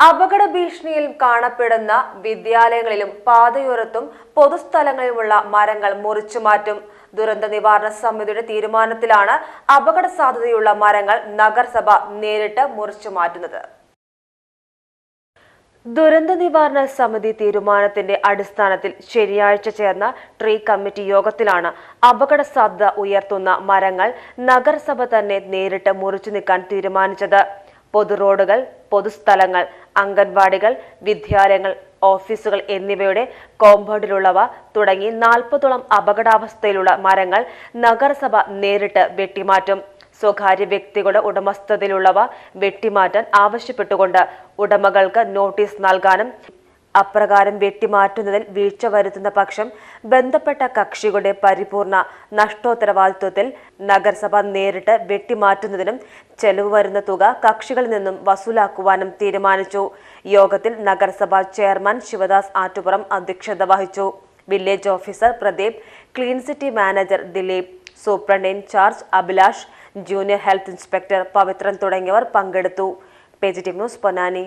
അപകട ഭീഷണിയിൽ കാണപ്പെടുന്ന വിദ്യാലയങ്ങളിലും പാതയോരത്തും പൊതുസ്ഥലങ്ങളിലുമുള്ള മരങ്ങൾ മുറിച്ചുമാറ്റും. ദുരന്ത നിവാരണ സമിതിയുടെ തീരുമാനത്തിലാണ് അപകട സാധ്യതയുള്ള മരങ്ങൾ നഗരസഭ നേരിട്ട് മുറിച്ചുമാറ്റുന്നത്. ദുരന്ത നിവാരണ സമിതി തീരുമാനത്തിന്റെ അടിസ്ഥാനത്തിൽ ശനിയാഴ്ച ചേർന്ന ട്രീ കമ്മിറ്റി യോഗത്തിലാണ് അപകട സാധ്യത ഉയർത്തുന്ന മരങ്ങൾ നഗരസഭ തന്നെ നേരിട്ട് മുറിച്ചു നീക്കാൻ തീരുമാനിച്ചത്. പൊതുറോഡുകൾ, പൊതുസ്ഥലങ്ങൾ, അംഗൻവാടികൾ, വിദ്യാലയങ്ങൾ, ഓഫീസുകൾ എന്നിവയുടെ കോമ്പൗണ്ടിലുള്ളവ തുടങ്ങി 40ഓളം അപകടാവസ്ഥയിലുള്ള മരങ്ങൾ നഗരസഭ നേരിട്ട് വെട്ടിമാറ്റും. സ്വകാര്യ വ്യക്തികളുടെ ഉടമസ്ഥതയിലുള്ളവ വെട്ടിമാറ്റാൻ ആവശ്യപ്പെട്ടുകൊണ്ട് ഉടമകൾക്ക് നോട്ടീസ് നൽകാനും അപ്രകാരം വെട്ടിമാറ്റുന്നതിൽ വീഴ്ച വരുത്തുന്ന പക്ഷം ബന്ധപ്പെട്ട കക്ഷികളുടെ പരിപൂർണ നഷ്ടോത്തരവാദിത്വത്തിൽ നഗരസഭ നേരിട്ട് വെട്ടിമാറ്റുന്നതിനും ചെലവ് വരുന്ന തുക കക്ഷികളിൽ നിന്നും വസൂലാക്കുവാനും തീരുമാനിച്ചു. യോഗത്തിൽ നഗരസഭ ചെയർമാൻ ശിവദാസ് ആറ്റുപുറം അധ്യക്ഷത വഹിച്ചു. Village officer Pradeep, clean city manager Dileep, superintendent incharge Abhilash, junior health inspector Pavithran തുടങ്ങിയവർ പങ്കെടുത്തു. PGTV news Ponnani.